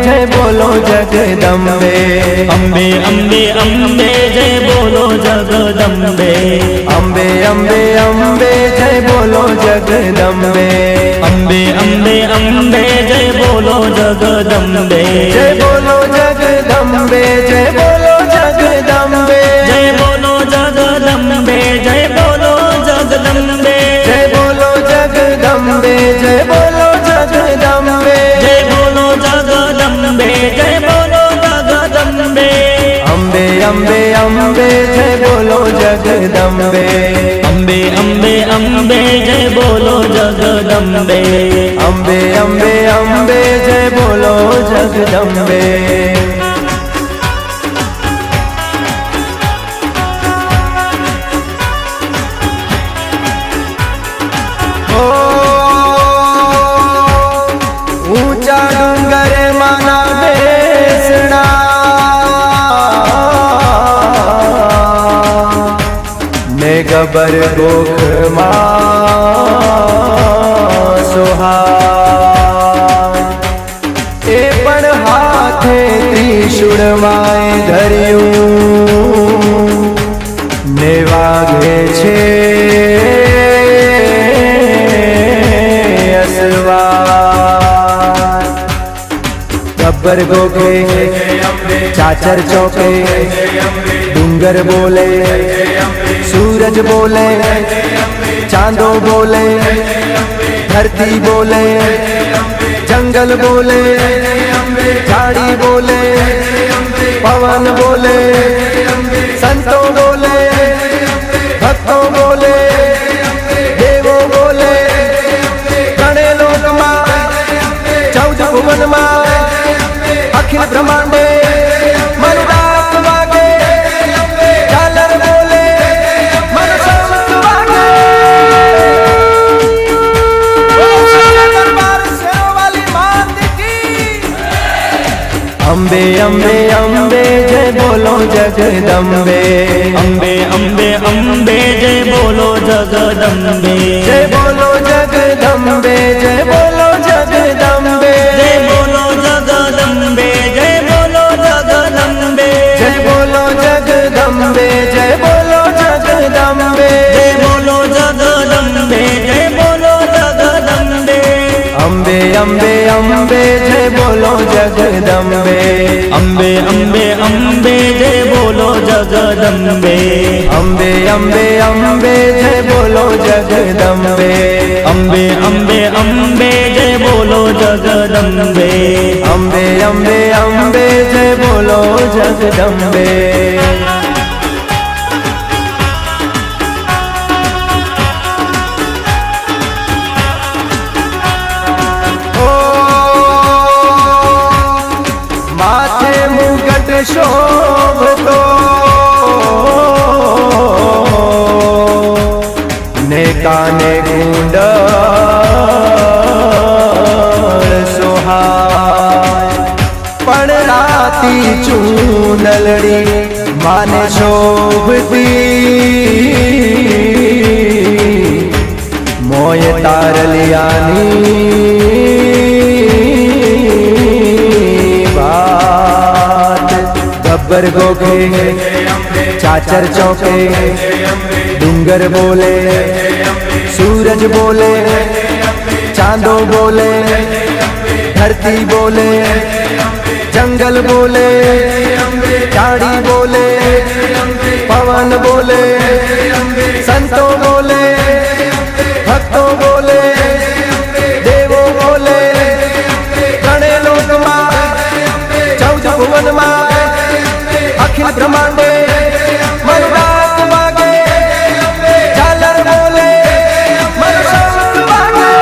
जय बोलो जगदम्बे। अम्बे अम्बे अम्बे जय बोलो जगदम्बे। अम्बे अम्बे अम्बे जय बोलो जगदम्बे। अम्बे अम्बे अम्बे जय बोलो जगदम्बे। जय बोलो जगदम्बे जय बोलो जगदम्बे। जय बोलो जगदम्बे जय बोलो जगदम्बे। जय बोलो जगदम्बे जय बोलो जगदम्बे। जय बोलो जगदम्बे जय बोलो जगदम्बे। अम्बे अम्बे अम्बे जय बोलो जगदम्बे। अम्बे अम्बे अम्बे जय बोलो जगदम्बे। अम्बे अम्बे अम्बे जय बोलो जगदम्बे। ऊंचा डूंगर माना बेसना, ने गबर गोख सोहाय। ए पण हाथे त्रिशूल माए धर्યું, ने वागे छे असवार। गब्बर गोखे चाचर चौके, डूंगर बोले सूरज बोले, चांदो बोले धरती बोले, जंगल बोले झाड़ी बोले, पवन बोले संतों बोले, भक्तों बोले देवों बोले। गणे लोक मां 14 भुवन मां अखिल ब्रह्मांडे मनुदात वागे, झालर बोले मन संत वागे। दरबार शेरों वाली मात की। अम्बे अम्बे अम्बे जय बोलो जगदम्बे। अम्बे अम्बे अम्बे जय बोलो जगदम्बे। जय बोलो जगदम्बे जय बोलो जगदम्बे। जय बोलो जगदम्बे जय बोलो जगदम्बे। जय बोलो जगदम्बे जय बोलो जगदम्बे। जय बोलो जगदम्बे जय बोलो जगदम्बे। अम्बे अम्बे अम्बे जय बोलो जगदम्बे। अम्बे अम्बे अम्बे जय बोलो जगदम्बे। अम्बे अम्बे अम्बे जय बोलो जगदम्बे। अम्बे अम्बे अम्बे जय बोलो जगदम्बे। अम्बे अम्बे अम्बे जय बोलो जगदम्बे। माथे मुकुट शोभतो, ने काने कुंडल सोहाय। पण राती चूनलड़ी माने शोभती, मोय तारलियानी बात। गब्बर गोखे चाचर चौके, डूंगर बोले सूरज बोले, चांदो बोले धरती बोले, जंगल बोले झाड़ी बोले, पवन बोले संतों बोले, भक्तों बोले देवों बोले। गणे लोक मां 14 भुवन मां अखिल ब्रह्मांडे मनुदात वागे, झालर बोले मन संत वागे।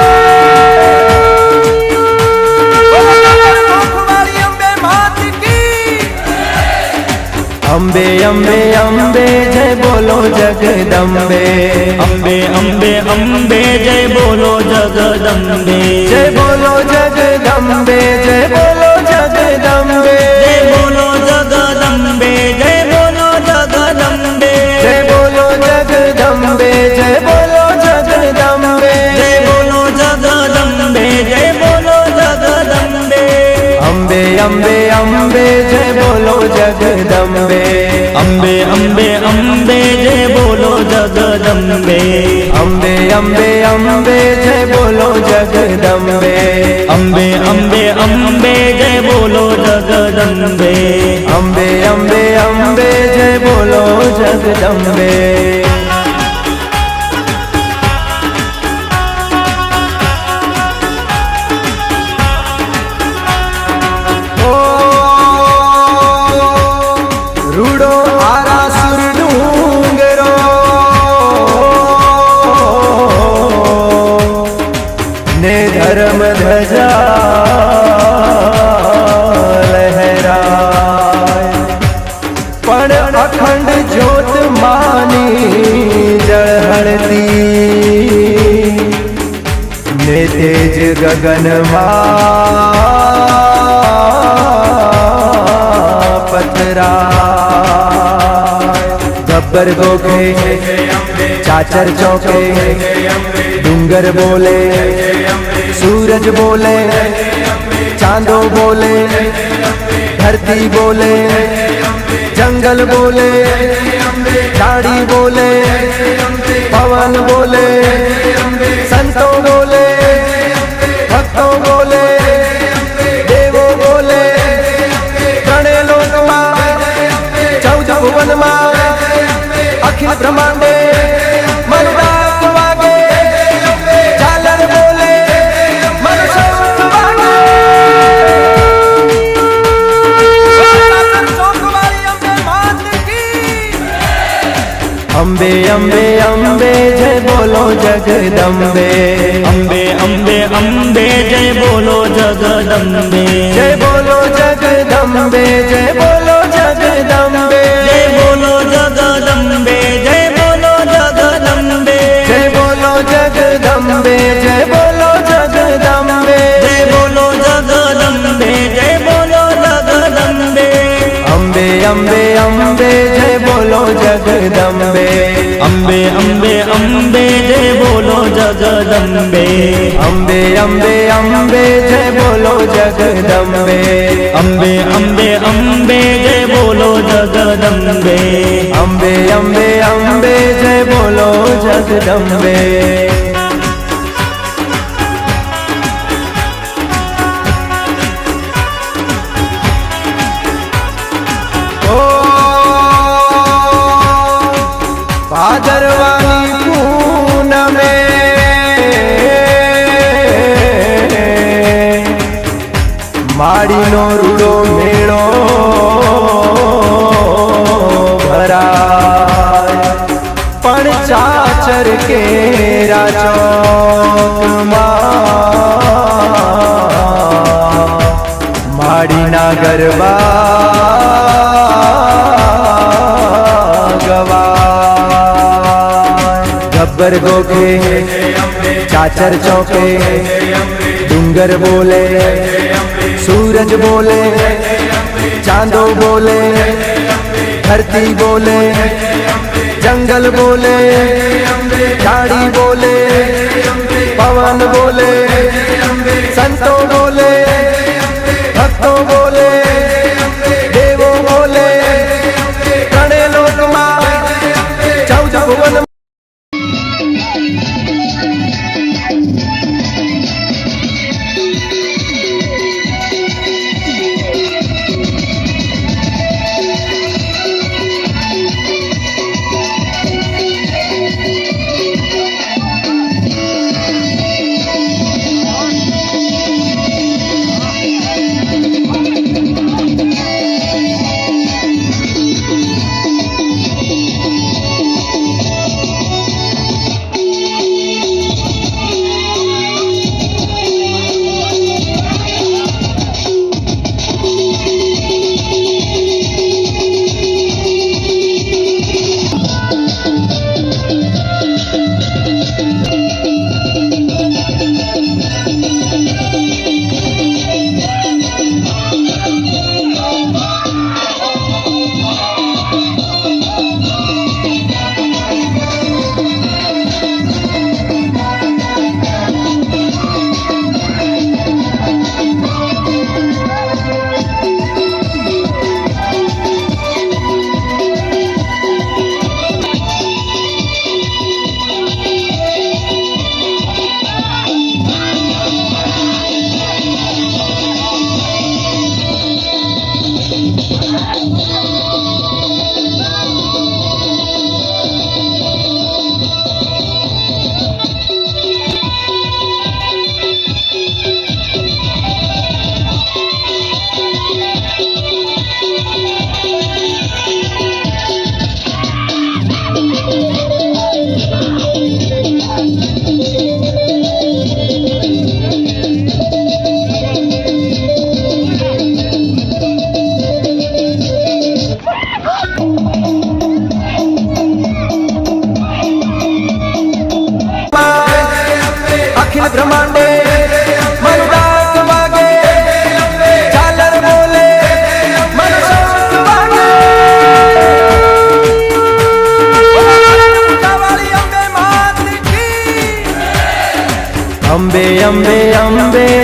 अम्बे अम्बे अम्बे जय बोलो जगदम्बे। अम्बे अम्बे अम्बे जय बोलो जगदम्बे। जय बोलो जगदम्बे जय बोलो जगदम्बे। जय बोलो जगदम्बे जय बोलो जगदम्बे। जय बोलो जगदम्बे जय बोलो जगदम्बे। जय बोलो जगदम्बे जय बोलो जगदम्बे। અંબે અંબે અંબે જય બોલો જગદંબે અંબે અંબે અંબે જય બોલો જગદંબે અંબે અંબે અંબે જય બોલો જગદંબે અંબે અંબે અંબે જય બોલો જગદંબે અંબે અંબે અંબે જય બોલો જગદંબે રૂડો આરાસુર ડુંગરો ને ધર્મ ધજા લહેરાય પણ અખંડ જ્યોત માની જળહળતી ને તેજ ગગનમાં પથરાય ગબ્બર ગોખે ચાચર ચોકે ડુંગર બોલે सूरज बोले चांदो बोले धरती बोले जंगल बोले झाड़ी बोले पवन बोले संतों बोले भक्तों बोले देवों बोले गणे लोक चौद भुवन अखिल ब्रह्मांडे मनुदास वागे झालर बोले अंबे अंबे अंबे जय बोलो जगदंबे अंबे अंबे अंबे जय बोलो जगदंबे जय बोलो जगदंबे जय बोलो जगदंबे जय बोलो जगदंबे जय बोलो जगदंबे जय बोलो जगदंबे जय बोलो जगदंबे जय बोलो जगदंबे जय बोलो जगदंबे अंबे अंबे अंबे जय बोलो जगदंबे अंबे अंबे अंबे जय बोलो जगदंबे अंबे अंबे अंबे जय बोलो जगदंबे अंबे अंबे अंबे जय बोलो जगदंबे अंबे अंबे अंबे जय बोलो जगदंबे भादरवानी पूनमे माड़ीनो रूडो मेळो भराय पण चाचर केरा चौकमां माड़ीना गरबा गब्बर गोखे चाचर चौके डूंगर बोले सूरज बोले चांदो बोले धरती बोले जंगल बोले झाड़ी बोले पवन बोले संतों बोले भक्तों बोले देवों बोले गणे लोक चौद भुवन અંબે અંબે અંબે